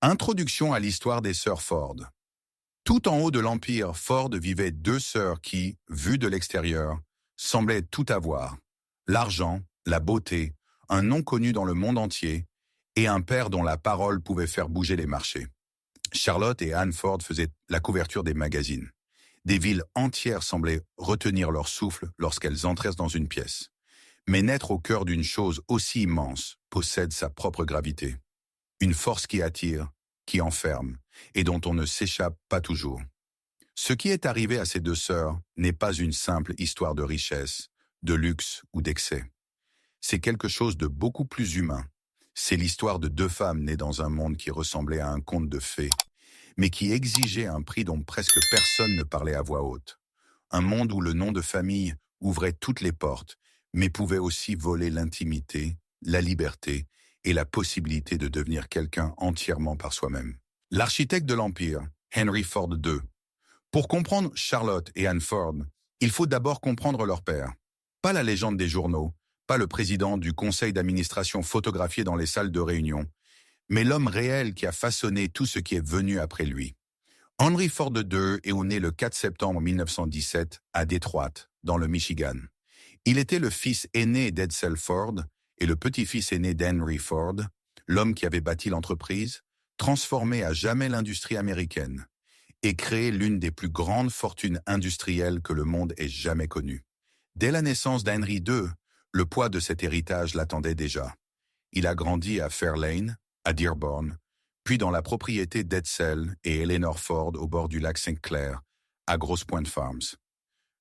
Introduction à l'histoire des sœurs Ford. Tout en haut de l'Empire, Ford vivait deux sœurs qui, vues de l'extérieur, semblaient tout avoir. L'argent, la beauté, un nom connu dans le monde entier, et un père dont la parole pouvait faire bouger les marchés. Charlotte et Anne Ford faisaient la couverture des magazines. Des villes entières semblaient retenir leur souffle lorsqu'elles entrèrent dans une pièce. Mais naître au cœur d'une chose aussi immense possède sa propre gravité. Une force qui attire, qui enferme, et dont on ne s'échappe pas toujours. Ce qui est arrivé à ces deux sœurs n'est pas une simple histoire de richesse, de luxe ou d'excès. C'est quelque chose de beaucoup plus humain. C'est l'histoire de deux femmes nées dans un monde qui ressemblait à un conte de fées, mais qui exigeait un prix dont presque personne ne parlait à voix haute. Un monde où le nom de famille ouvrait toutes les portes, mais pouvait aussi voler l'intimité, la liberté et la possibilité de devenir quelqu'un entièrement par soi-même. L'architecte de l'Empire, Henry Ford II. Pour comprendre Charlotte et Anne Ford, il faut d'abord comprendre leur père. Pas la légende des journaux, pas le président du conseil d'administration photographié dans les salles de réunion, mais l'homme réel qui a façonné tout ce qui est venu après lui. Henry Ford II est né le 4 septembre 1917 à Détroit, dans le Michigan. Il était le fils aîné d'Edsel Ford et le petit-fils aîné d'Henry Ford, l'homme qui avait bâti l'entreprise, transformé à jamais l'industrie américaine et créé l'une des plus grandes fortunes industrielles que le monde ait jamais connues. Dès la naissance d'Henry II, le poids de cet héritage l'attendait déjà. Il a grandi à Fairlane, à Dearborn, puis dans la propriété d'Edsel et Eleanor Ford au bord du lac Saint-Clair, à Grosse Pointe Farms.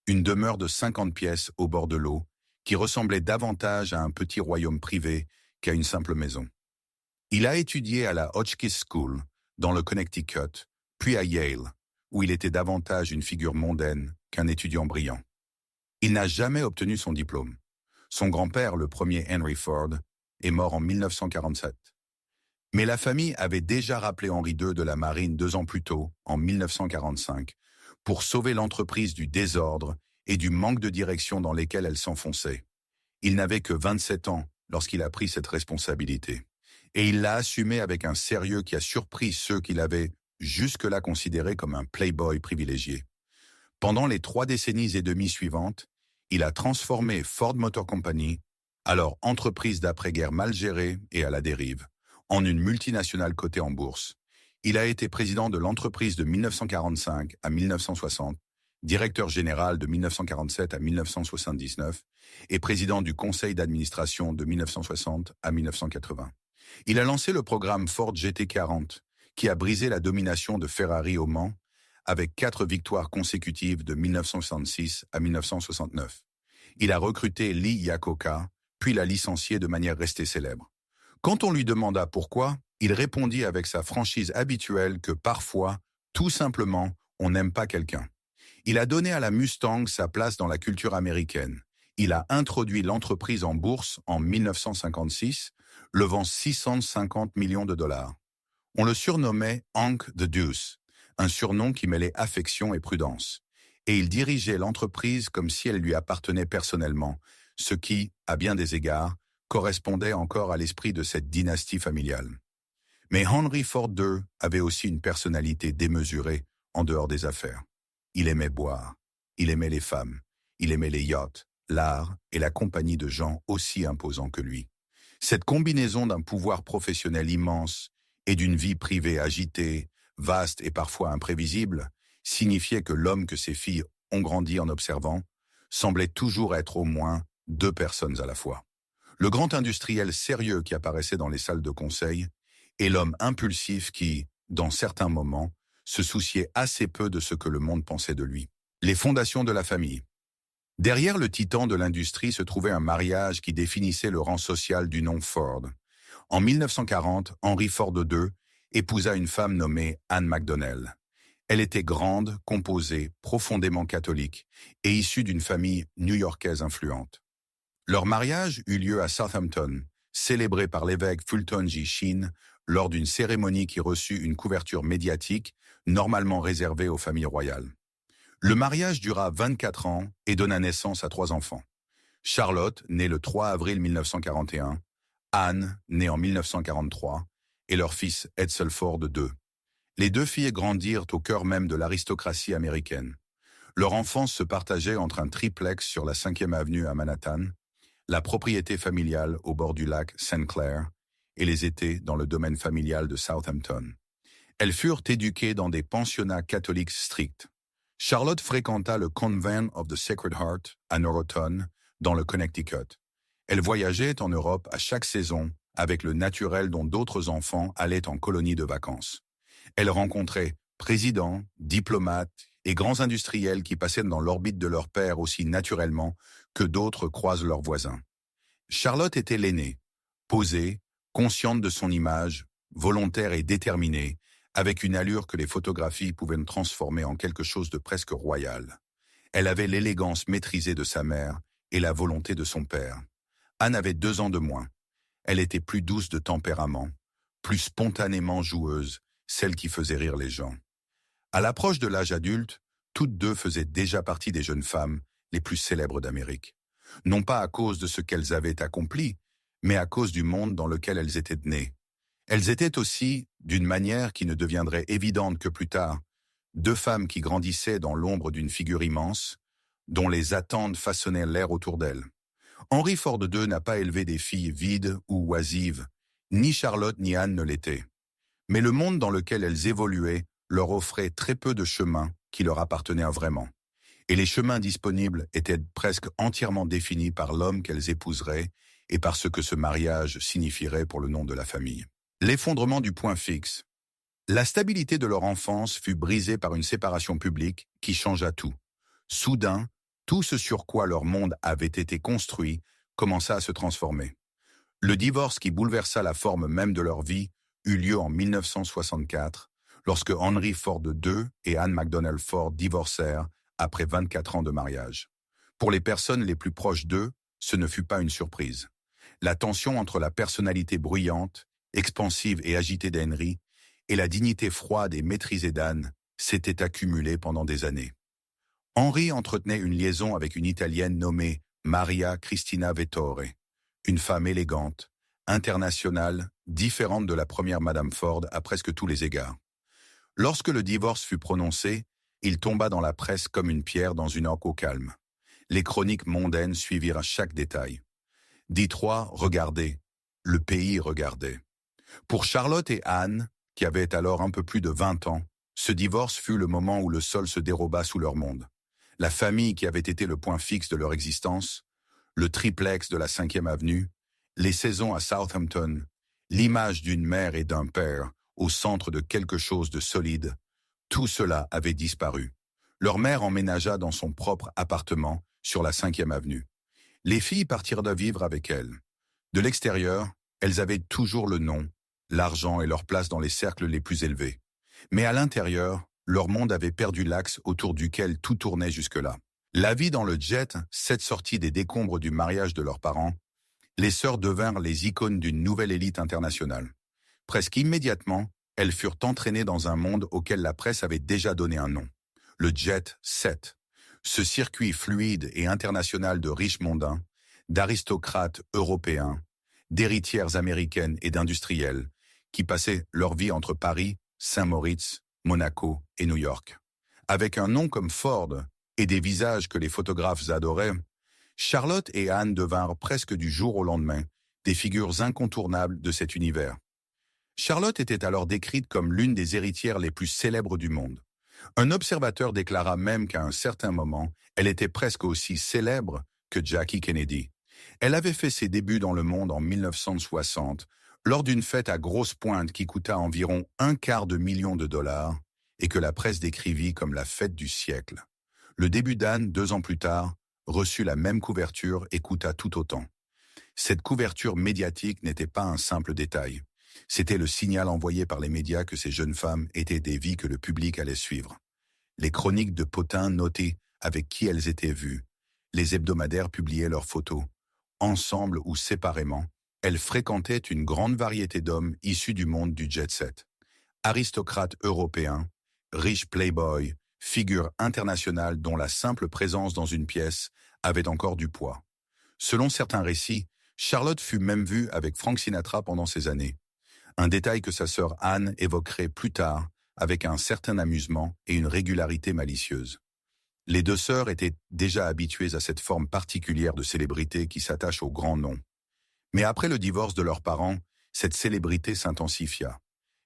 Une demeure de 50 pièces au bord de l'eau, qui ressemblait davantage à un petit royaume privé qu'à une simple maison. Il a étudié à la Hotchkiss School, dans le Connecticut, puis à Yale, où il était davantage une figure mondaine qu'un étudiant brillant. Il n'a jamais obtenu son diplôme. Son grand-père, le premier Henry Ford, est mort en 1947. Mais la famille avait déjà rappelé Henry II de la marine 2 ans plus tôt, en 1945, pour sauver l'entreprise du désordre et du manque de direction dans lesquels elle s'enfonçait. Il n'avait que 27 ans lorsqu'il a pris cette responsabilité. Et il l'a assumée avec un sérieux qui a surpris ceux qui l'avaient jusque-là considéré comme un playboy privilégié. Pendant les 3 décennies et demie suivantes, il a transformé Ford Motor Company, alors entreprise d'après-guerre mal gérée et à la dérive, en une multinationale cotée en bourse. Il a été président de l'entreprise de 1945 à 1960, directeur général de 1947 à 1979 et président du conseil d'administration de 1960 à 1980. Il a lancé le programme Ford GT40, qui a brisé la domination de Ferrari au Mans, avec 4 victoires consécutives de 1966 à 1969. Il a recruté Lee Iacocca, puis l'a licencié de manière restée célèbre. Quand on lui demanda pourquoi, il répondit avec sa franchise habituelle que parfois, tout simplement, on n'aime pas quelqu'un. Il a donné à la Mustang sa place dans la culture américaine. Il a introduit l'entreprise en bourse en 1956, levant 650 millions de dollars. On le surnommait Hank the Deuce, un surnom qui mêlait affection et prudence. Et il dirigeait l'entreprise comme si elle lui appartenait personnellement, ce qui, à bien des égards, correspondait encore à l'esprit de cette dynastie familiale. Mais Henry Ford II avait aussi une personnalité démesurée en dehors des affaires. Il aimait boire, il aimait les femmes, il aimait les yachts, l'art et la compagnie de gens aussi imposants que lui. Cette combinaison d'un pouvoir professionnel immense et d'une vie privée agitée, vaste et parfois imprévisible, signifiait que l'homme que ses filles ont grandi en observant semblait toujours être au moins 2 personnes à la fois. Le grand industriel sérieux qui apparaissait dans les salles de conseil et l'homme impulsif qui, dans certains moments, se souciait assez peu de ce que le monde pensait de lui. Les fondations de la famille. Derrière le titan de l'industrie se trouvait un mariage qui définissait le rang social du nom Ford. En 1940, Henry Ford II épousa une femme nommée Anne McDonnell. Elle était grande, composée, profondément catholique et issue d'une famille new-yorkaise influente. Leur mariage eut lieu à Southampton, célébré par l'évêque Fulton J. Sheen lors d'une cérémonie qui reçut une couverture médiatique normalement réservée aux familles royales. Le mariage dura 24 ans et donna naissance à 3 enfants. Charlotte, née le 3 avril 1941, Anne, née en 1943, et leur fils Edsel Ford II. Les deux filles grandirent au cœur même de l'aristocratie américaine. Leur enfance se partageait entre un triplex sur la 5e avenue à Manhattan, la propriété familiale au bord du lac St. Clair et les étés dans le domaine familial de Southampton. Elles furent éduquées dans des pensionnats catholiques stricts. Charlotte fréquenta le Convent of the Sacred Heart à Norriton, dans le Connecticut. Elle voyageait en Europe à chaque saison avec le naturel dont d'autres enfants allaient en colonie de vacances. Elle rencontrait présidents, diplomates et grands industriels qui passaient dans l'orbite de leur père aussi naturellement que d'autres croisent leurs voisins. Charlotte était l'aînée, posée, consciente de son image, volontaire et déterminée, avec une allure que les photographies pouvaient transformer en quelque chose de presque royal. Elle avait l'élégance maîtrisée de sa mère et la volonté de son père. Anne avait 2 ans de moins. Elle était plus douce de tempérament, plus spontanément joueuse, celle qui faisait rire les gens. À l'approche de l'âge adulte, toutes deux faisaient déjà partie des jeunes femmes les plus célèbres d'Amérique. Non pas à cause de ce qu'elles avaient accompli, mais à cause du monde dans lequel elles étaient nées. Elles étaient aussi, d'une manière qui ne deviendrait évidente que plus tard, 2 femmes qui grandissaient dans l'ombre d'une figure immense, dont les attentes façonnaient l'air autour d'elles. Henry Ford II n'a pas élevé des filles vides ou oisives, ni Charlotte ni Anne ne l'étaient. Mais le monde dans lequel elles évoluaient leur offrait très peu de chemins qui leur appartenaient vraiment. Et les chemins disponibles étaient presque entièrement définis par l'homme qu'elles épouseraient et par ce que ce mariage signifierait pour le nom de la famille. L'effondrement du point fixe. La stabilité de leur enfance fut brisée par une séparation publique qui changea tout. Soudain, tout ce sur quoi leur monde avait été construit commença à se transformer. Le divorce qui bouleversa la forme même de leur vie eut lieu en 1964, lorsque Henry Ford II et Anne McDonnell Ford divorcèrent après 24 ans de mariage. Pour les personnes les plus proches d'eux, ce ne fut pas une surprise. La tension entre la personnalité bruyante, expansive et agitée d'Henry et la dignité froide et maîtrisée d'Anne s'était accumulée pendant des années. Henry entretenait une liaison avec une Italienne nommée Maria Cristina Vettore, une femme élégante, internationale, différente de la première Madame Ford à presque tous les égards. Lorsque le divorce fut prononcé, il tomba dans la presse comme une pierre dans une orque au calme. Les chroniques mondaines suivirent à chaque détail. Détroit regardait, le pays regardait. Pour Charlotte et Anne, qui avaient alors un peu plus de 20 ans, ce divorce fut le moment où le sol se déroba sous leur monde. La famille qui avait été le point fixe de leur existence, le triplex de la 5e avenue, les saisons à Southampton, l'image d'une mère et d'un père au centre de quelque chose de solide, tout cela avait disparu. Leur mère emménagea dans son propre appartement sur la 5e avenue. Les filles partirent de vivre avec elle. De l'extérieur, elles avaient toujours le nom, l'argent et leur place dans les cercles les plus élevés. Mais à l'intérieur, leur monde avait perdu l'axe autour duquel tout tournait jusque-là. La vie dans le jet, cette sortie des décombres du mariage de leurs parents, les sœurs devinrent les icônes d'une nouvelle élite internationale. Presque immédiatement, elles furent entraînées dans un monde auquel la presse avait déjà donné un nom, le Jet Set. Ce circuit fluide et international de riches mondains, d'aristocrates européens, d'héritières américaines et d'industriels, qui passaient leur vie entre Paris, Saint-Moritz, Monaco et New York. Avec un nom comme Ford et des visages que les photographes adoraient, Charlotte et Anne devinrent presque du jour au lendemain des figures incontournables de cet univers. Charlotte était alors décrite comme l'une des héritières les plus célèbres du monde. Un observateur déclara même qu'à un certain moment, elle était presque aussi célèbre que Jackie Kennedy. Elle avait fait ses débuts dans le monde en 1960, lors d'une fête à grosse pointe qui coûta environ $250 000 et que la presse décrivit comme la fête du siècle. Le début d'Anne, 2 ans plus tard, reçut la même couverture et coûta tout autant. Cette couverture médiatique n'était pas un simple détail. C'était le signal envoyé par les médias que ces jeunes femmes étaient des vies que le public allait suivre. Les chroniques de potins notaient avec qui elles étaient vues. Les hebdomadaires publiaient leurs photos. Ensemble ou séparément, elles fréquentaient une grande variété d'hommes issus du monde du jet-set. Aristocrates européens, riches playboys, figures internationales dont la simple présence dans une pièce avait encore du poids. Selon certains récits, Charlotte fut même vue avec Frank Sinatra pendant ces années. un détail que sa sœur Anne évoquerait plus tard avec un certain amusement et une régularité malicieuse. Les deux sœurs étaient déjà habituées à cette forme particulière de célébrité qui s'attache au grand nom. Mais après le divorce de leurs parents, cette célébrité s'intensifia.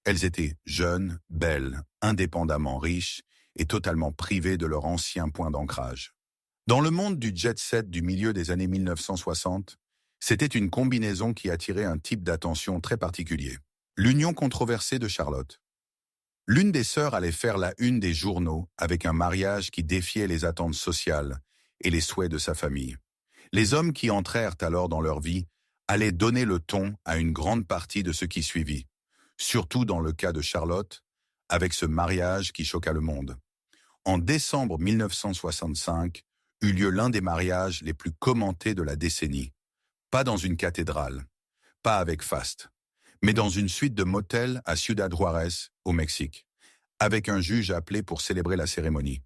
Elles étaient jeunes, belles, indépendamment riches et totalement privées de leur ancien point d'ancrage. Dans le monde du jet-set du milieu des années 1960, c'était une combinaison qui attirait un type d'attention très particulier. L'union controversée de Charlotte. L'une des sœurs allait faire la une des journaux avec un mariage qui défiait les attentes sociales et les souhaits de sa famille. Les hommes qui entrèrent alors dans leur vie allaient donner le ton à une grande partie de ce qui suivit, surtout dans le cas de Charlotte, avec ce mariage qui choqua le monde. En décembre 1965, eut lieu l'un des mariages les plus commentés de la décennie. Pas dans une cathédrale, pas avec faste, mais dans une suite de motels à Ciudad Juárez, au Mexique, avec un juge appelé pour célébrer la cérémonie.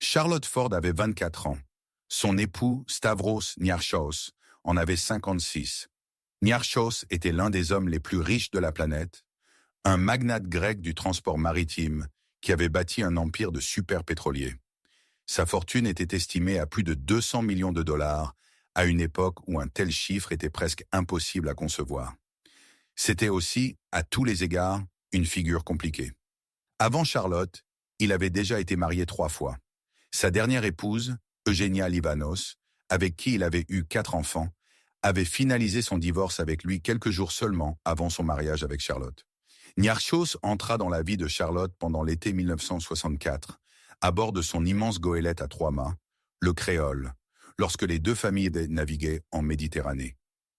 Charlotte Ford avait 24 ans. Son époux, Stavros Niarchos, en avait 56. Niarchos était l'un des hommes les plus riches de la planète, un magnate grec du transport maritime qui avait bâti un empire de superpétroliers. Sa fortune était estimée à plus de 200 millions de dollars à une époque où un tel chiffre était presque impossible à concevoir. C'était aussi, à tous les égards, une figure compliquée. Avant Charlotte, il avait déjà été marié 3 fois. Sa dernière épouse, Eugenia Livanos, avec qui il avait eu 4 enfants, avait finalisé son divorce avec lui quelques jours seulement avant son mariage avec Charlotte. Niarchos entra dans la vie de Charlotte pendant l'été 1964, à bord de son immense goélette à 3 mâts, le Créole, lorsque les deux familles naviguaient en Méditerranée.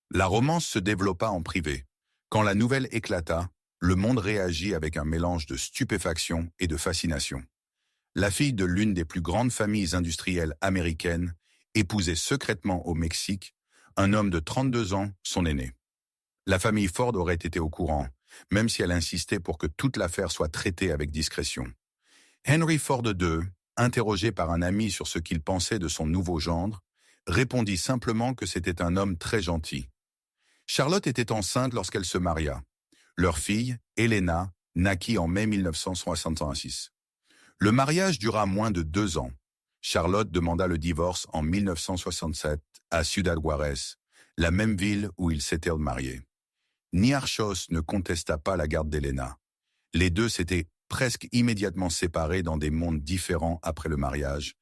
La romance se développa en privé. Quand la nouvelle éclata, le monde réagit avec un mélange de stupéfaction et de fascination. La fille de l'une des plus grandes familles industrielles américaines épousait secrètement au Mexique un homme de 32 ans, son aîné. La famille Ford aurait été au courant, même si elle insistait pour que toute l'affaire soit traitée avec discrétion. Henry Ford II, interrogé par un ami sur ce qu'il pensait de son nouveau gendre, répondit simplement que c'était un homme très gentil. Charlotte était enceinte lorsqu'elle se maria. Leur fille, Helena, naquit en mai 1966. Le mariage dura moins de 2 ans. Charlotte demanda le divorce en 1967 à Ciudad Juárez, la même ville où ils s'étaient mariés. Niarchos ne contesta pas la garde d'Helena. Les deux s'étaient presque immédiatement séparés dans des mondes différents après le mariage,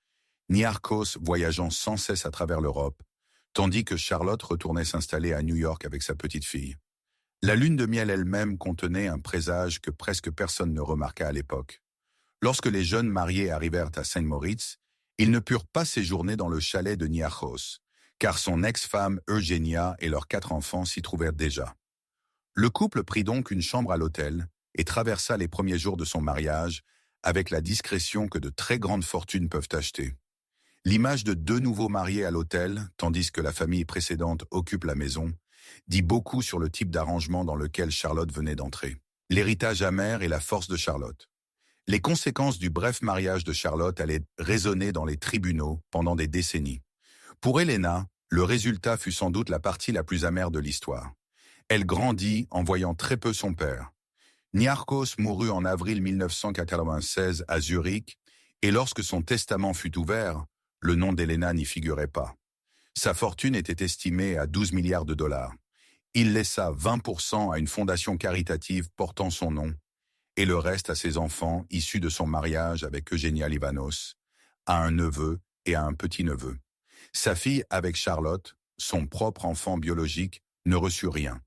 Niarchos voyageant sans cesse à travers l'Europe, tandis que Charlotte retournait s'installer à New York avec sa petite fille. La lune de miel elle-même contenait un présage que presque personne ne remarqua à l'époque. Lorsque les jeunes mariés arrivèrent à Saint-Moritz, ils ne purent pas séjourner dans le chalet de Niarchos, car son ex-femme Eugenia et leurs 4 enfants s'y trouvèrent déjà. Le couple prit donc une chambre à l'hôtel et traversa les premiers jours de son mariage avec la discrétion que de très grandes fortunes peuvent acheter. L'image de 2 nouveaux mariés à l'hôtel, tandis que la famille précédente occupe la maison, dit beaucoup sur le type d'arrangement dans lequel Charlotte venait d'entrer. L'héritage amer et la force de Charlotte. Les conséquences du bref mariage de Charlotte allaient résonner dans les tribunaux pendant des décennies. Pour Helena, le résultat fut sans doute la partie la plus amère de l'histoire. Elle grandit en voyant très peu son père. Niarchos mourut en avril 1996 à Zurich, et lorsque son testament fut ouvert, le nom d'Helena n'y figurait pas. Sa fortune était estimée à 12 milliards de dollars. Il laissa 20% à une fondation caritative portant son nom, et le reste à ses enfants issus de son mariage avec Eugenia Livanos, à un neveu et à un petit-neveu. Sa fille avec Charlotte, son propre enfant biologique, ne reçut rien.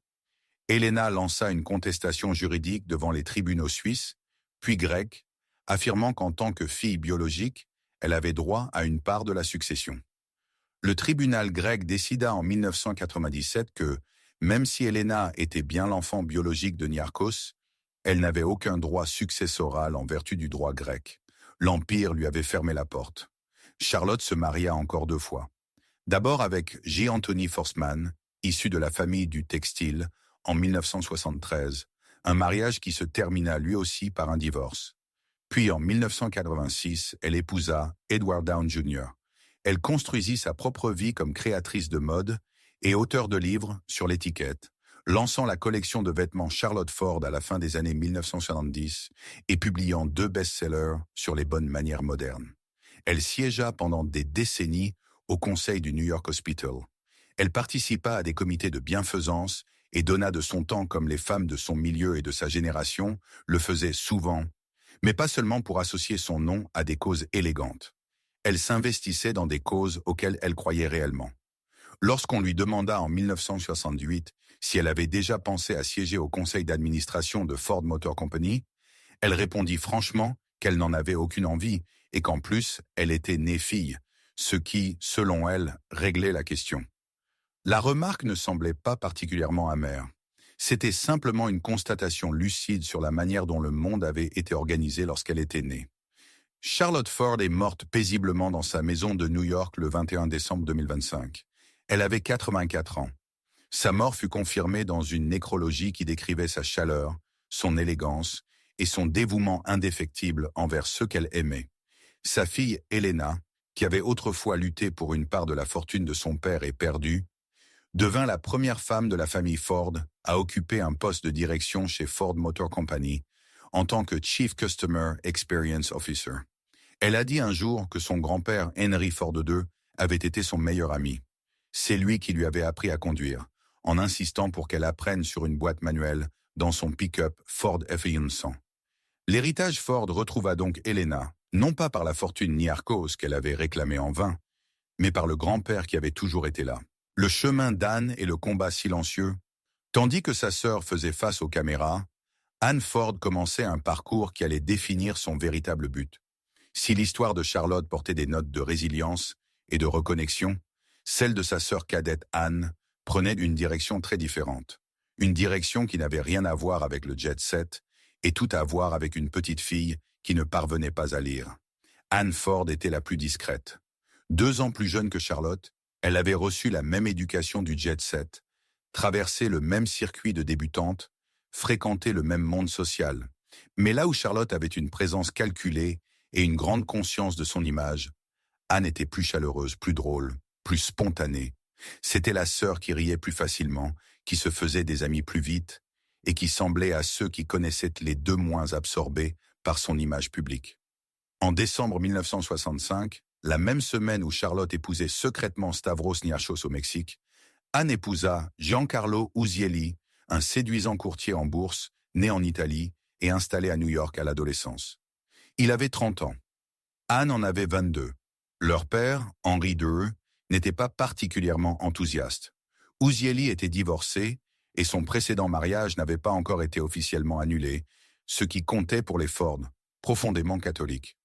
Helena lança une contestation juridique devant les tribunaux suisses, puis grecs, affirmant qu'en tant que fille biologique, elle avait droit à une part de la succession. Le tribunal grec décida en 1997 que, même si Helena était bien l'enfant biologique de Niarchos, elle n'avait aucun droit successoral en vertu du droit grec. L'Empire lui avait fermé la porte. Charlotte se maria encore 2 fois. D'abord avec J. Anthony Forstmann, issu de la famille du textile, en 1973, un mariage qui se termina lui aussi par un divorce. Puis en 1986, elle épousa Edward Down Jr. Elle construisit sa propre vie comme créatrice de mode et auteure de livres sur l'étiquette, lançant la collection de vêtements Charlotte Ford à la fin des années 1970 et publiant 2 best-sellers sur les bonnes manières modernes. Elle siégea pendant des décennies au conseil du New York Hospital. Elle participa à des comités de bienfaisance et donna de son temps comme les femmes de son milieu et de sa génération le faisaient souvent, mais pas seulement pour associer son nom à des causes élégantes. Elle s'investissait dans des causes auxquelles elle croyait réellement. Lorsqu'on lui demanda en 1968 si elle avait déjà pensé à siéger au conseil d'administration de Ford Motor Company, elle répondit franchement qu'elle n'en avait aucune envie et qu'en plus, elle était née fille, ce qui, selon elle, réglait la question. La remarque ne semblait pas particulièrement amère. C'était simplement une constatation lucide sur la manière dont le monde avait été organisé lorsqu'elle était née. Charlotte Ford est morte paisiblement dans sa maison de New York le 21 décembre 2025. Elle avait 84 ans. Sa mort fut confirmée dans une nécrologie qui décrivait sa chaleur, son élégance et son dévouement indéfectible envers ceux qu'elle aimait. Sa fille Helena, qui avait autrefois lutté pour une part de la fortune de son père et perdue, devint la première femme de la famille Ford à occuper un poste de direction chez Ford Motor Company en tant que Chief Customer Experience Officer. Elle a dit un jour que son grand-père Henry Ford II avait été son meilleur ami. C'est lui qui lui avait appris à conduire, en insistant pour qu'elle apprenne sur une boîte manuelle dans son pick-up Ford F100. L'héritage Ford retrouva donc Helena, non pas par la fortune Niarchos qu'elle avait réclamée en vain, mais par le grand-père qui avait toujours été là. Le chemin d'Anne et le combat silencieux. Tandis que sa sœur faisait face aux caméras, Anne Ford commençait un parcours qui allait définir son véritable but. Si l'histoire de Charlotte portait des notes de résilience et de reconnexion, celle de sa sœur cadette Anne prenait une direction très différente. Une direction qui n'avait rien à voir avec le jet-set et tout à voir avec une petite fille qui ne parvenait pas à lire. Anne Ford était la plus discrète. 2 ans plus jeune que Charlotte, elle avait reçu la même éducation du jet-set, traversé le même circuit de débutante, fréquenté le même monde social. Mais là où Charlotte avait une présence calculée et une grande conscience de son image, Anne était plus chaleureuse, plus drôle, plus spontanée. C'était la sœur qui riait plus facilement, qui se faisait des amis plus vite et qui semblait à ceux qui connaissaient les 2 moins absorbés par son image publique. En décembre 1965, la même semaine où Charlotte épousait secrètement Stavros Niarchos au Mexique, Anne épousa Giancarlo Uzielli, un séduisant courtier en bourse, né en Italie et installé à New York à l'adolescence. Il avait 30 ans. Anne en avait 22. Leur père, Henri II, n'était pas particulièrement enthousiaste. Uzielli était divorcé et son précédent mariage n'avait pas encore été officiellement annulé, ce qui comptait pour les Ford, profondément catholiques.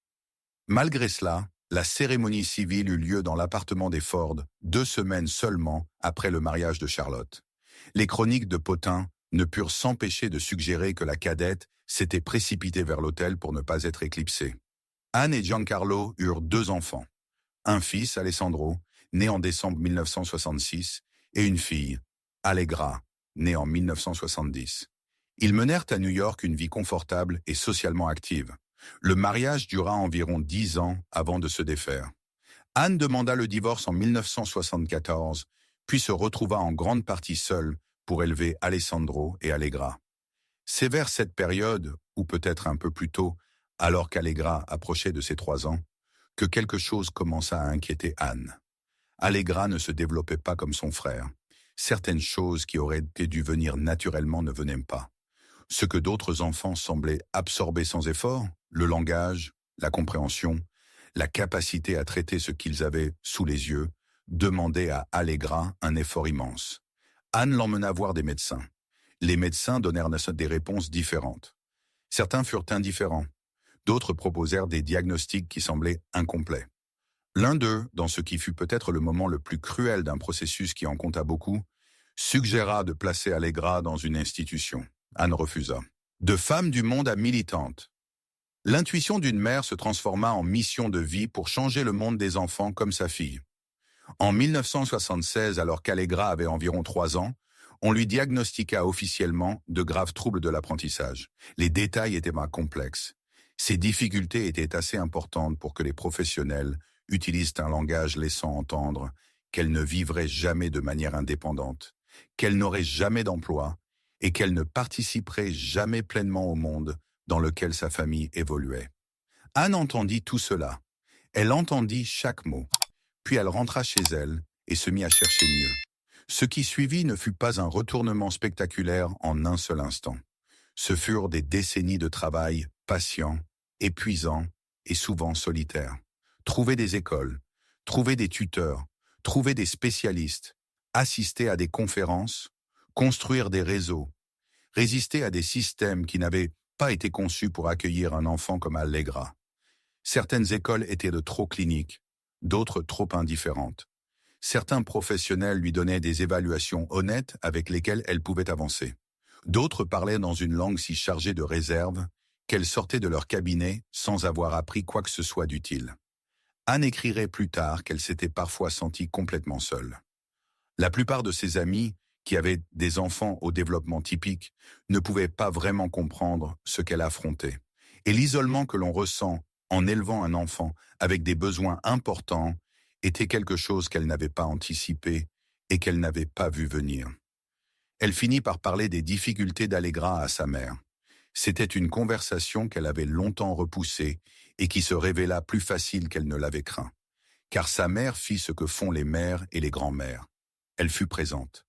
Malgré cela, la cérémonie civile eut lieu dans l'appartement des Ford 2 semaines seulement après le mariage de Charlotte. Les chroniques de Potin ne purent s'empêcher de suggérer que la cadette s'était précipitée vers l'autel pour ne pas être éclipsée. Anne et Giancarlo eurent 2 enfants. Un fils, Alessandro, né en décembre 1966, et une fille, Allegra, née en 1970. Ils menèrent à New York une vie confortable et socialement active. Le mariage dura environ 10 ans avant de se défaire. Anne demanda le divorce en 1974, puis se retrouva en grande partie seule pour élever Alessandro et Allegra. C'est vers cette période, ou peut-être un peu plus tôt, alors qu'Allegra approchait de ses 3 ans, que quelque chose commença à inquiéter Anne. Allegra ne se développait pas comme son frère. Certaines choses qui auraient dû venir naturellement ne venaient pas. Ce que d'autres enfants semblaient absorber sans effort, le langage, la compréhension, la capacité à traiter ce qu'ils avaient sous les yeux, demandait à Allegra un effort immense. Anne l'emmena voir des médecins. Les médecins donnèrent des réponses différentes. Certains furent indifférents. D'autres proposèrent des diagnostics qui semblaient incomplets. L'un d'eux, dans ce qui fut peut-être le moment le plus cruel d'un processus qui en compta beaucoup, suggéra de placer Allegra dans une institution. Anne refusa. De femme du monde à militante. L'intuition d'une mère se transforma en mission de vie pour changer le monde des enfants comme sa fille. En 1976, alors qu'Allegra avait environ 3 ans, on lui diagnostiqua officiellement de graves troubles de l'apprentissage. Les détails étaient complexes. Ces difficultés étaient assez importantes pour que les professionnels utilisent un langage laissant entendre qu'elle ne vivrait jamais de manière indépendante. qu'elle n'aurait jamais d'emploi et qu'elle ne participerait jamais pleinement au monde dans lequel sa famille évoluait. Anne entendit tout cela. Elle entendit chaque mot. Puis elle rentra chez elle et se mit à chercher mieux. Ce qui suivit ne fut pas un retournement spectaculaire en un seul instant. Ce furent des décennies de travail patient, épuisant et souvent solitaire. Trouver des écoles, trouver des tuteurs, trouver des spécialistes, assister à des conférences, construire des réseaux, résister à des systèmes qui n'avaient pas été conçus pour accueillir un enfant comme Allegra. Certaines écoles étaient de trop cliniques, d'autres trop indifférentes. Certains professionnels lui donnaient des évaluations honnêtes avec lesquelles elle pouvait avancer. D'autres parlaient dans une langue si chargée de réserve qu'elle sortait de leur cabinet sans avoir appris quoi que ce soit d'utile. Anne écrirait plus tard qu'elle s'était parfois sentie complètement seule. La plupart de ses amis, qui avaient des enfants au développement typique, ne pouvaient pas vraiment comprendre ce qu'elle affrontait. Et l'isolement que l'on ressent en élevant un enfant avec des besoins importants était quelque chose qu'elle n'avait pas anticipé et qu'elle n'avait pas vu venir. Elle finit par parler des difficultés d'Allegra à sa mère. C'était une conversation qu'elle avait longtemps repoussée et qui se révéla plus facile qu'elle ne l'avait craint. Car sa mère fit ce que font les mères et les grands-mères. Elle fut présente.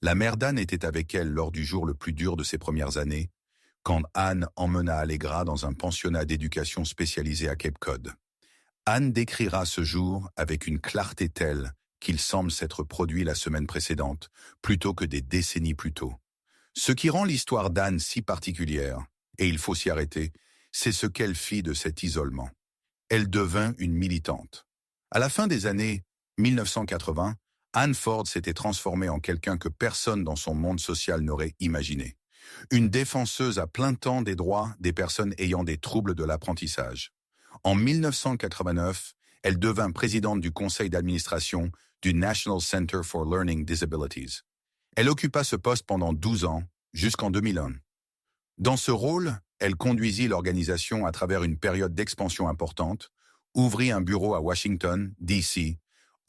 La mère d'Anne était avec elle lors du jour le plus dur de ses premières années, quand Anne emmena Allegra dans un pensionnat d'éducation spécialisé à Cape Cod. Anne décrira ce jour avec une clarté telle qu'il semble s'être produit la semaine précédente, plutôt que des décennies plus tôt. Ce qui rend l'histoire d'Anne si particulière, et il faut s'y arrêter, c'est ce qu'elle fit de cet isolement. Elle devint une militante. À la fin des années 1980, Anne Ford s'était transformée en quelqu'un que personne dans son monde social n'aurait imaginé. Une défenseuse à plein temps des droits des personnes ayant des troubles de l'apprentissage. En 1989, elle devint présidente du conseil d'administration du National Center for Learning Disabilities. Elle occupa ce poste pendant 12 ans, jusqu'en 2001. Dans ce rôle, elle conduisit l'organisation à travers une période d'expansion importante, ouvrit un bureau à Washington, D.C.,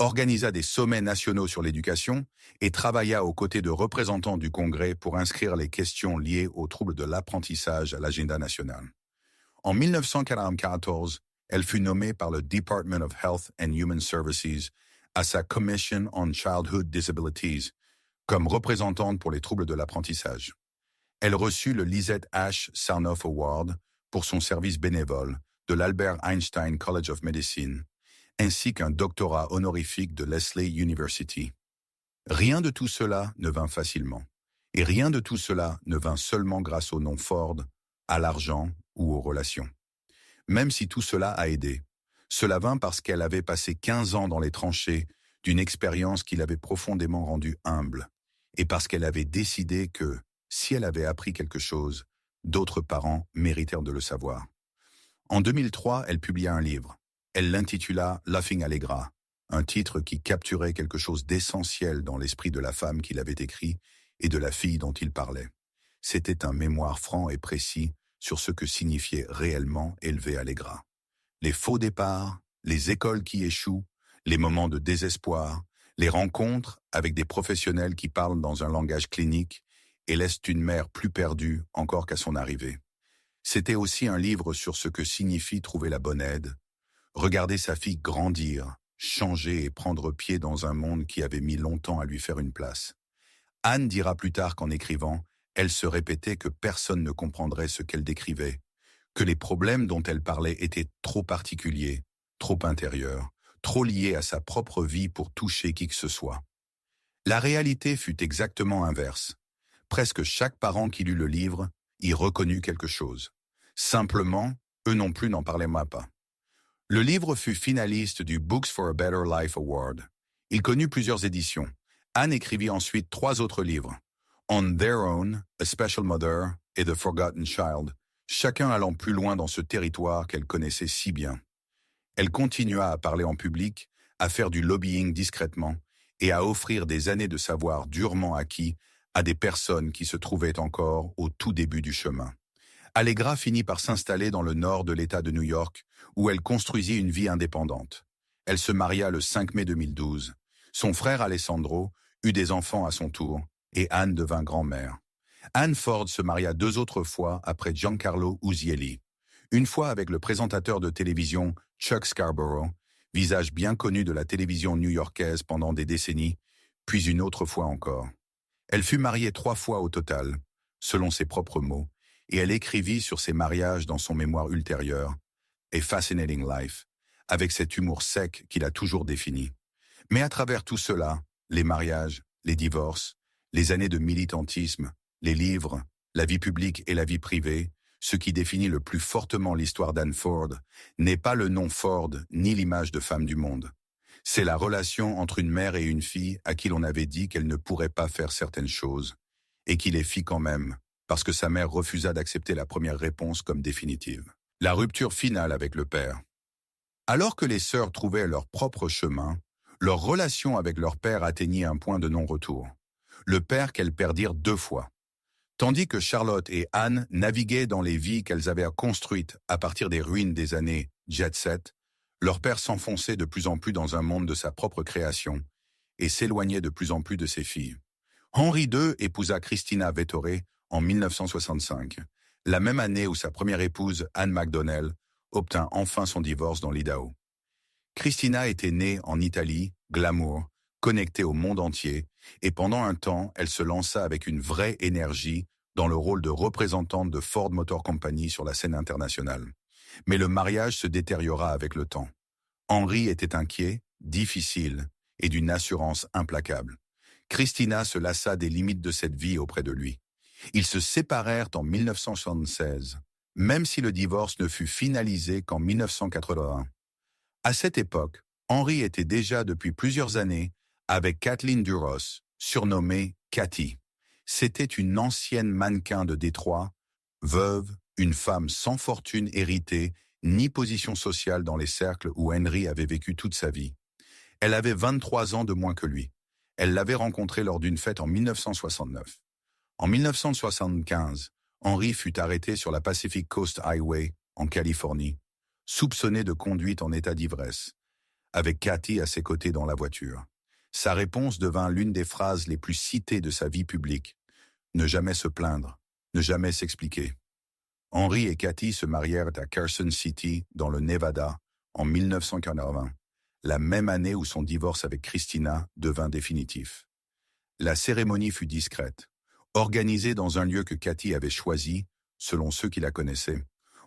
organisa des sommets nationaux sur l'éducation et travailla aux côtés de représentants du Congrès pour inscrire les questions liées aux troubles de l'apprentissage à l'agenda national. En 1994, elle fut nommée par le Department of Health and Human Services à sa Commission on Childhood Disabilities comme représentante pour les troubles de l'apprentissage. Elle reçut le Lizette H. Sarnoff Award pour son service bénévole de l'Albert Einstein College of Medicine, ainsi qu'un doctorat honorifique de Lesley University. Rien de tout cela ne vint facilement, et rien de tout cela ne vint seulement grâce au nom Ford, à l'argent ou aux relations. Même si tout cela a aidé, cela vint parce qu'elle avait passé 15 ans dans les tranchées d'une expérience qui l'avait profondément rendue humble, et parce qu'elle avait décidé que, si elle avait appris quelque chose, d'autres parents méritèrent de le savoir. En 2003, elle publia un livre. Elle l'intitula « Laughing Allegra », un titre qui capturait quelque chose d'essentiel dans l'esprit de la femme qui l'avait écrit et de la fille dont il parlait. C'était un mémoire franc et précis sur ce que signifiait réellement élever Allegra. Les faux départs, les écoles qui échouent, les moments de désespoir, les rencontres avec des professionnels qui parlent dans un langage clinique et laissent une mère plus perdue encore qu'à son arrivée. C'était aussi un livre sur ce que signifie trouver la bonne aide, regarder sa fille grandir, changer et prendre pied dans un monde qui avait mis longtemps à lui faire une place. Anne dira plus tard qu'en écrivant, elle se répétait que personne ne comprendrait ce qu'elle décrivait, que les problèmes dont elle parlait étaient trop particuliers, trop intérieurs, trop liés à sa propre vie pour toucher qui que ce soit. La réalité fut exactement inverse. Presque chaque parent qui lut le livre y reconnut quelque chose. Simplement, eux non plus n'en parlaient pas. Le livre fut finaliste du Books for a Better Life Award. Il connut plusieurs éditions. Anne écrivit ensuite 3 autres livres. On Their Own, A Special Mother et The Forgotten Child, chacun allant plus loin dans ce territoire qu'elle connaissait si bien. Elle continua à parler en public, à faire du lobbying discrètement et à offrir des années de savoir durement acquis à des personnes qui se trouvaient encore au tout début du chemin. Allegra finit par s'installer dans le nord de l'État de New York, où elle construisit une vie indépendante. Elle se maria le 5 mai 2012. Son frère Alessandro eut des enfants à son tour, et Anne devint grand-mère. Anne Ford se maria 2 autres fois après Giancarlo Uzieli. Une fois avec le présentateur de télévision Chuck Scarborough, visage bien connu de la télévision new-yorkaise pendant des décennies, puis une autre fois encore. Elle fut mariée 3 fois au total, selon ses propres mots, et elle écrivit sur ses mariages dans son mémoire ultérieur, A Fascinating Life, avec cet humour sec qui l'a toujours défini. Mais à travers tout cela, les mariages, les divorces, les années de militantisme, les livres, la vie publique et la vie privée, ce qui définit le plus fortement l'histoire d'Anne Ford n'est pas le nom Ford ni l'image de femme du monde. C'est la relation entre une mère et une fille à qui l'on avait dit qu'elle ne pourrait pas faire certaines choses, et qui les fit quand même, parce que sa mère refusa d'accepter la première réponse comme définitive. La rupture finale avec le père. Alors que les sœurs trouvaient leur propre chemin, leur relation avec leur père atteignit un point de non-retour. Le père qu'elles perdirent 2 fois. Tandis que Charlotte et Anne naviguaient dans les vies qu'elles avaient construites à partir des ruines des années jet set, leur père s'enfonçait de plus en plus dans un monde de sa propre création et s'éloignait de plus en plus de ses filles. Henri II épousa Christina Vettori en 1965, la même année où sa première épouse, Anne MacDonnell, obtint enfin son divorce dans l'Idaho. Christina était née en Italie, glamour, connectée au monde entier, et pendant un temps, elle se lança avec une vraie énergie dans le rôle de représentante de Ford Motor Company sur la scène internationale. Mais le mariage se détériora avec le temps. Henri était inquiet, difficile, et d'une assurance implacable. Christina se lassa des limites de cette vie auprès de lui. Ils se séparèrent en 1976, même si le divorce ne fut finalisé qu'en 1981. À cette époque, Henri était déjà depuis plusieurs années avec Kathleen Duros, surnommée Cathy. C'était une ancienne mannequin de Détroit, veuve, une femme sans fortune héritée, ni position sociale dans les cercles où Henri avait vécu toute sa vie. Elle avait 23 ans de moins que lui. Elle l'avait rencontré lors d'une fête en 1969. En 1975, Henri fut arrêté sur la Pacific Coast Highway, en Californie, soupçonné de conduite en état d'ivresse, avec Cathy à ses côtés dans la voiture. Sa réponse devint l'une des phrases les plus citées de sa vie publique. Ne jamais se plaindre, ne jamais s'expliquer. Henri et Cathy se marièrent à Carson City, dans le Nevada, en 1980, la même année où son divorce avec Christina devint définitif. La cérémonie fut discrète, organisée dans un lieu que Cathy avait choisi, selon ceux qui la connaissaient,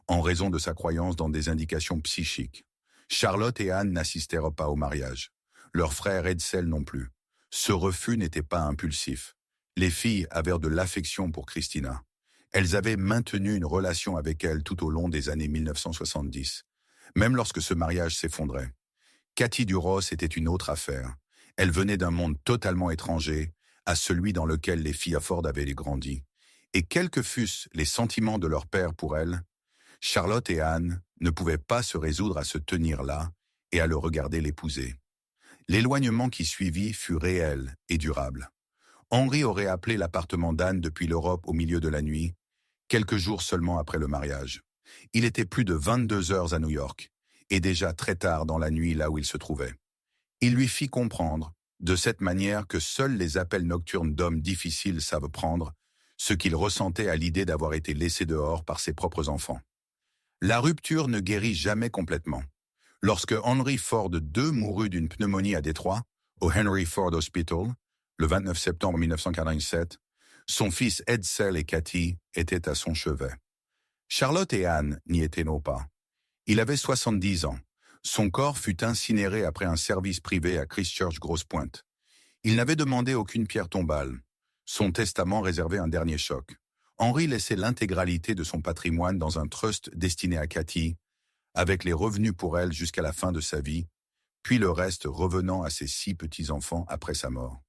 en raison de sa croyance dans des indications psychiques. Charlotte et Anne n'assistèrent pas au mariage. Leur frère Edsel non plus. Ce refus n'était pas impulsif. Les filles avaient de l'affection pour Christina. Elles avaient maintenu une relation avec elle tout au long des années 1970, même lorsque ce mariage s'effondrait. Cathy Duros était une autre affaire. Elle venait d'un monde totalement étranger à celui dans lequel les filles à Ford avaient grandi. Et quels que fussent les sentiments de leur père pour elle, Charlotte et Anne ne pouvaient pas se résoudre à se tenir là et à le regarder l'épouser. L'éloignement qui suivit fut réel et durable. Henri aurait appelé l'appartement d'Anne depuis l'Europe au milieu de la nuit, quelques jours seulement après le mariage. Il était plus de 22 heures à New York, et déjà très tard dans la nuit là où il se trouvait. Il lui fit comprendre, de cette manière que seuls les appels nocturnes d'hommes difficiles savent prendre, ce qu'il ressentait à l'idée d'avoir été laissé dehors par ses propres enfants. La rupture ne guérit jamais complètement. Lorsque Henry Ford II mourut d'une pneumonie à Détroit, au Henry Ford Hospital, le 29 septembre 1947, son fils Edsel et Cathy étaient à son chevet. Charlotte et Anne n'y étaient pas. Il avait 70 ans. Son corps fut incinéré après un service privé à Christchurch-Grosse-Pointe. Il n'avait demandé aucune pierre tombale. Son testament réservait un dernier choc. Henri laissait l'intégralité de son patrimoine dans un trust destiné à Cathy, avec les revenus pour elle jusqu'à la fin de sa vie, puis le reste revenant à ses 6 petits-enfants après sa mort.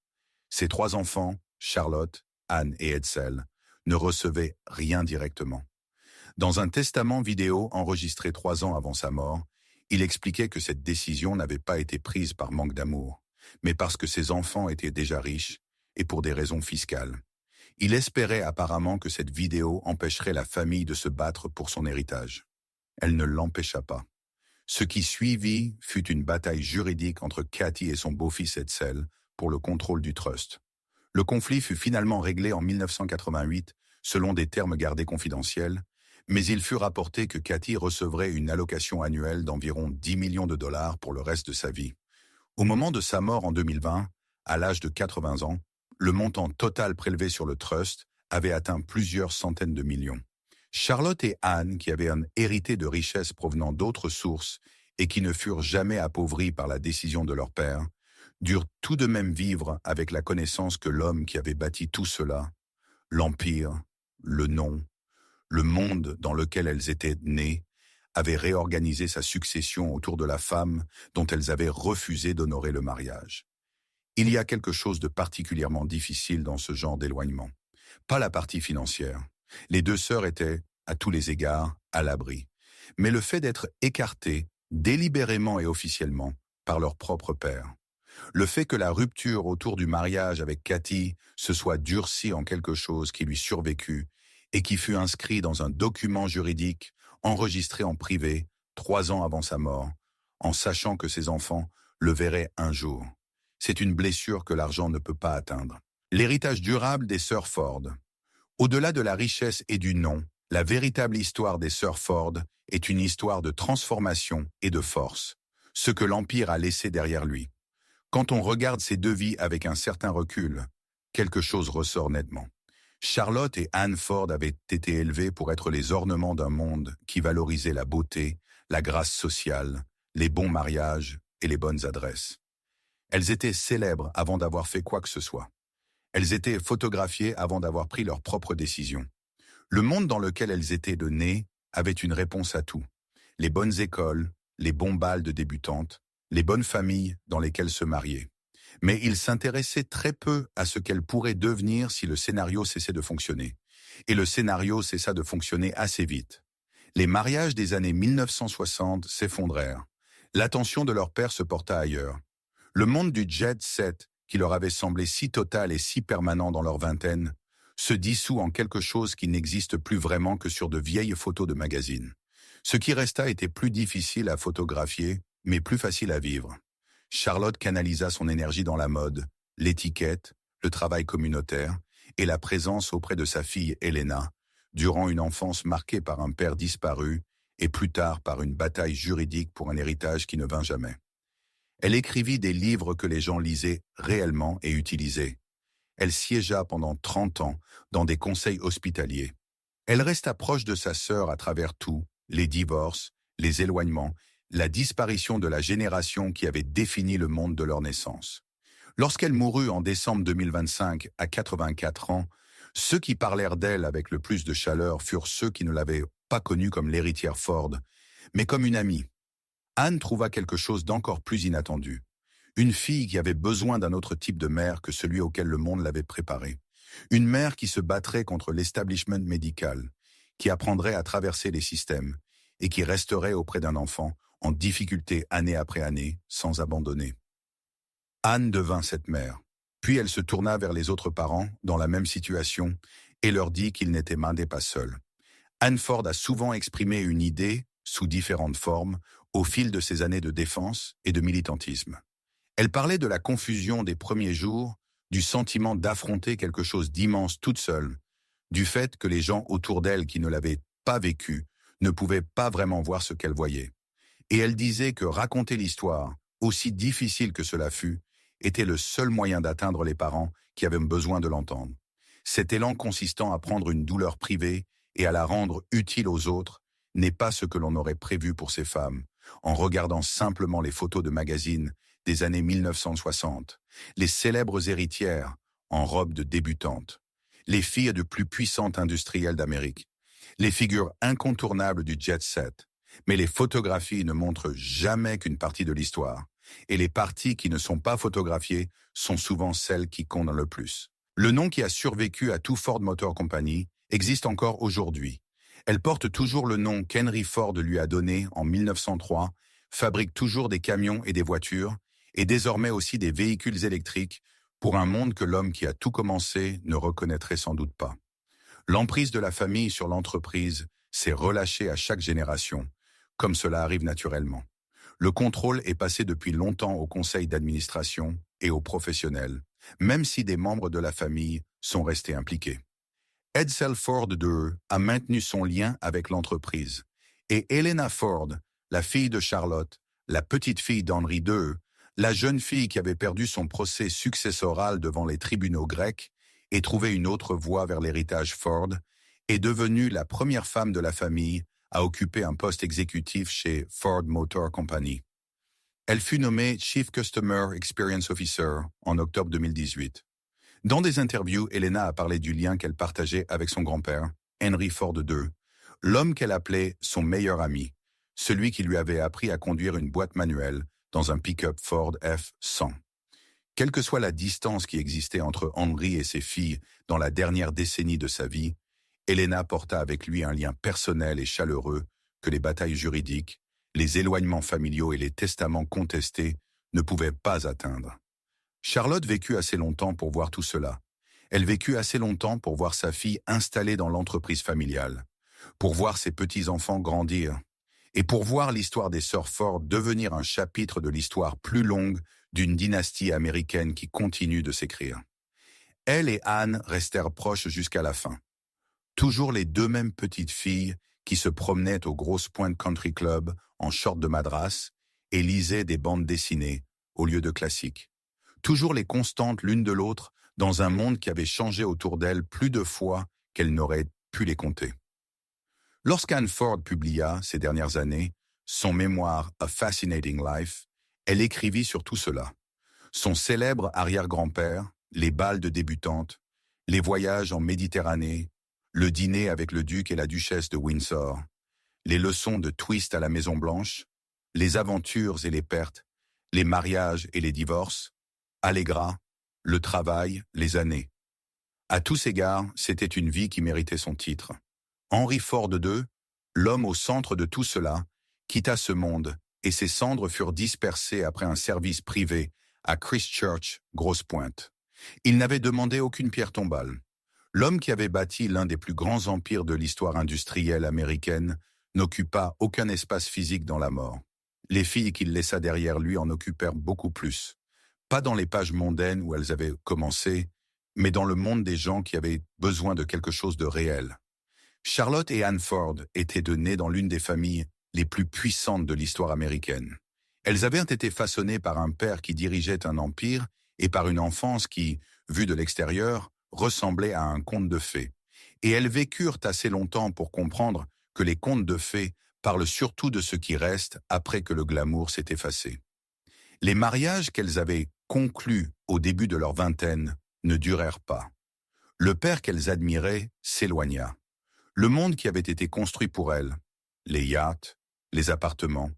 Ses 3 enfants, Charlotte, Anne et Edsel, ne recevaient rien directement. Dans un testament vidéo enregistré 3 ans avant sa mort, il expliquait que cette décision n'avait pas été prise par manque d'amour, mais parce que ses enfants étaient déjà riches et pour des raisons fiscales. Il espérait apparemment que cette vidéo empêcherait la famille de se battre pour son héritage. Elle ne l'empêcha pas. Ce qui suivit fut une bataille juridique entre Cathy et son beau-fils Edsel pour le contrôle du trust. Le conflit fut finalement réglé en 1988, selon des termes gardés confidentiels, mais il fut rapporté que Cathy recevrait une allocation annuelle d'environ 10 millions de dollars pour le reste de sa vie. Au moment de sa mort en 2020, à l'âge de 80 ans, le montant total prélevé sur le trust avait atteint plusieurs centaines de millions. Charlotte et Anne, qui avaient hérité de richesses provenant d'autres sources et qui ne furent jamais appauvries par la décision de leur père, durent tout de même vivre avec la connaissance que l'homme qui avait bâti tout cela, l'empire, le nom, le monde dans lequel elles étaient nées, avait réorganisé sa succession autour de la femme dont elles avaient refusé d'honorer le mariage. Il y a quelque chose de particulièrement difficile dans ce genre d'éloignement. Pas la partie financière. Les deux sœurs étaient, à tous les égards, à l'abri. Mais le fait d'être écartées, délibérément et officiellement, par leur propre père. Le fait que la rupture autour du mariage avec Cathy se soit durcie en quelque chose qui lui survécut et qui fut inscrit dans un document juridique enregistré en privé 3 ans avant sa mort, en sachant que ses enfants le verraient un jour. C'est une blessure que l'argent ne peut pas atteindre. L'héritage durable des sœurs Ford. Au-delà de la richesse et du nom, la véritable histoire des sœurs Ford est une histoire de transformation et de force, ce que l'Empire a laissé derrière lui. Quand on regarde ces deux vies avec un certain recul, quelque chose ressort nettement. Charlotte et Anne Ford avaient été élevées pour être les ornements d'un monde qui valorisait la beauté, la grâce sociale, les bons mariages et les bonnes adresses. Elles étaient célèbres avant d'avoir fait quoi que ce soit. Elles étaient photographiées avant d'avoir pris leurs propres décisions. Le monde dans lequel elles étaient nées avait une réponse à tout. Les bonnes écoles, les bons bals de débutantes, les bonnes familles dans lesquelles se marier. Mais ils s'intéressaient très peu à ce qu'elles pourraient devenir si le scénario cessait de fonctionner. Et le scénario cessa de fonctionner assez vite. Les mariages des années 1960 s'effondrèrent. L'attention de leur père se porta ailleurs. Le monde du jet set, qui leur avait semblé si total et si permanent dans leur vingtaine, se dissout en quelque chose qui n'existe plus vraiment que sur de vieilles photos de magazines. Ce qui resta était plus difficile à photographier, mais plus facile à vivre. Charlotte canalisa son énergie dans la mode, l'étiquette, le travail communautaire et la présence auprès de sa fille Helena, durant une enfance marquée par un père disparu et plus tard par une bataille juridique pour un héritage qui ne vint jamais. Elle écrivit des livres que les gens lisaient réellement et utilisaient. Elle siégea pendant 30 ans dans des conseils hospitaliers. Elle resta proche de sa sœur à travers tout, les divorces, les éloignements, la disparition de la génération qui avait défini le monde de leur naissance. Lorsqu'elle mourut en décembre 2025 à 84 ans, ceux qui parlèrent d'elle avec le plus de chaleur furent ceux qui ne l'avaient pas connue comme l'héritière Ford, mais comme une amie. Anne trouva quelque chose d'encore plus inattendu. Une fille qui avait besoin d'un autre type de mère que celui auquel le monde l'avait préparée. Une mère qui se battrait contre l'establishment médical, qui apprendrait à traverser les systèmes et qui resterait auprès d'un enfant en difficulté année après année, sans abandonner. Anne devint cette mère. Puis elle se tourna vers les autres parents, dans la même situation, et leur dit qu'ils n'étaient mindés pas seuls. Anne Ford a souvent exprimé une idée, sous différentes formes, au fil de ses années de défense et de militantisme. Elle parlait de la confusion des premiers jours, du sentiment d'affronter quelque chose d'immense toute seule, du fait que les gens autour d'elle qui ne l'avaient pas vécu ne pouvaient pas vraiment voir ce qu'elle voyait. Et elle disait que raconter l'histoire, aussi difficile que cela fût, était le seul moyen d'atteindre les parents qui avaient besoin de l'entendre. Cet élan consistant à prendre une douleur privée et à la rendre utile aux autres n'est pas ce que l'on aurait prévu pour ces femmes, en regardant simplement les photos de magazines des années 1960, les célèbres héritières en robe de débutante, les filles de plus puissantes industrielles d'Amérique, les figures incontournables du jet set. Mais les photographies ne montrent jamais qu'une partie de l'histoire, et les parties qui ne sont pas photographiées sont souvent celles qui comptent le plus. Le nom qui a survécu à tout Ford Motor Company existe encore aujourd'hui. Elle porte toujours le nom qu'Henry Ford lui a donné en 1903, fabrique toujours des camions et des voitures, et désormais aussi des véhicules électriques, pour un monde que l'homme qui a tout commencé ne reconnaîtrait sans doute pas. L'emprise de la famille sur l'entreprise s'est relâchée à chaque génération, comme cela arrive naturellement. Le contrôle est passé depuis longtemps au conseil d'administration et aux professionnels, même si des membres de la famille sont restés impliqués. Edsel Ford II a maintenu son lien avec l'entreprise, et Helena Ford, la fille de Charlotte, la petite-fille d'Henry II, la jeune fille qui avait perdu son procès successoral devant les tribunaux grecs et trouvé une autre voie vers l'héritage Ford, est devenue la première femme de la famille à occuper un poste exécutif chez Ford Motor Company. Elle fut nommée Chief Customer Experience Officer en octobre 2018. Dans des interviews, Helena a parlé du lien qu'elle partageait avec son grand-père, Henry Ford II, l'homme qu'elle appelait son meilleur ami, celui qui lui avait appris à conduire une boîte manuelle dans un pick-up Ford F-100. Quelle que soit la distance qui existait entre Henry et ses filles dans la dernière décennie de sa vie, Helena porta avec lui un lien personnel et chaleureux que les batailles juridiques, les éloignements familiaux et les testaments contestés ne pouvaient pas atteindre. Charlotte vécut assez longtemps pour voir tout cela. Elle vécut assez longtemps pour voir sa fille installée dans l'entreprise familiale, pour voir ses petits-enfants grandir, et pour voir l'histoire des sœurs Ford devenir un chapitre de l'histoire plus longue d'une dynastie américaine qui continue de s'écrire. Elle et Anne restèrent proches jusqu'à la fin. Toujours les deux mêmes petites filles qui se promenaient au Grosse Pointe Country Club en short de madras et lisaient des bandes dessinées au lieu de classiques. Toujours les constantes l'une de l'autre dans un monde qui avait changé autour d'elle plus de fois qu'elle n'aurait pu les compter. Lorsqu'Anne Ford publia, ces dernières années, son mémoire A Fascinating Life, elle écrivit sur tout cela. Son célèbre arrière-grand-père, les bals de débutantes, les voyages en Méditerranée, le dîner avec le duc et la duchesse de Windsor, les leçons de twist à la Maison-Blanche, les aventures et les pertes, les mariages et les divorces, Allegra, le travail, les années. À tous égards, c'était une vie qui méritait son titre. Henry Ford II, l'homme au centre de tout cela, quitta ce monde et ses cendres furent dispersées après un service privé à Christchurch, Grosse Pointe. Il n'avait demandé aucune pierre tombale. L'homme qui avait bâti l'un des plus grands empires de l'histoire industrielle américaine n'occupa aucun espace physique dans la mort. Les filles qu'il laissa derrière lui en occupèrent beaucoup plus. Pas dans les pages mondaines où elles avaient commencé, mais dans le monde des gens qui avaient besoin de quelque chose de réel. Charlotte et Anne Ford étaient deux nées dans l'une des familles les plus puissantes de l'histoire américaine. Elles avaient été façonnées par un père qui dirigeait un empire et par une enfance qui, vue de l'extérieur, ressemblait à un conte de fées. Et elles vécurent assez longtemps pour comprendre que les contes de fées parlent surtout de ce qui reste après que le glamour s'est effacé. Les mariages qu'elles avaient conclus au début de leur vingtaine ne durèrent pas. Le père qu'elles admiraient s'éloigna. Le monde qui avait été construit pour elles, les yachts, les appartements,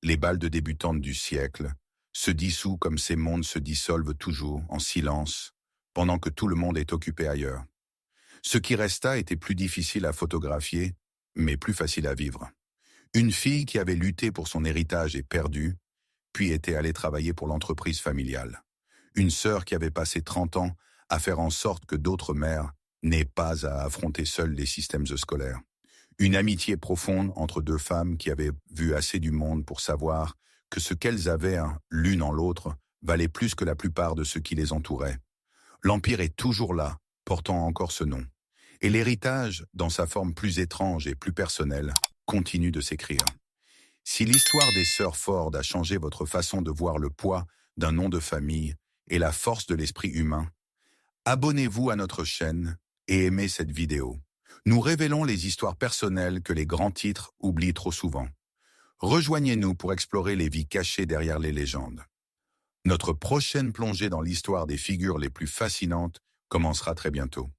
les bals de débutantes du siècle, se dissout comme ces mondes se dissolvent toujours en silence, pendant que tout le monde est occupé ailleurs. Ce qui resta était plus difficile à photographier, mais plus facile à vivre. Une fille qui avait lutté pour son héritage et perdu, puis était allée travailler pour l'entreprise familiale. Une sœur qui avait passé 30 ans à faire en sorte que d'autres mères n'aient pas à affronter seules les systèmes scolaires. Une amitié profonde entre deux femmes qui avaient vu assez du monde pour savoir que ce qu'elles avaient l'une en l'autre valait plus que la plupart de ceux qui les entouraient. L'Empire est toujours là, portant encore ce nom. Et l'héritage, dans sa forme plus étrange et plus personnelle, continue de s'écrire. Si l'histoire des sœurs Ford a changé votre façon de voir le poids d'un nom de famille et la force de l'esprit humain, abonnez-vous à notre chaîne et aimez cette vidéo. Nous révélons les histoires personnelles que les grands titres oublient trop souvent. Rejoignez-nous pour explorer les vies cachées derrière les légendes. Notre prochaine plongée dans l'histoire des figures les plus fascinantes commencera très bientôt.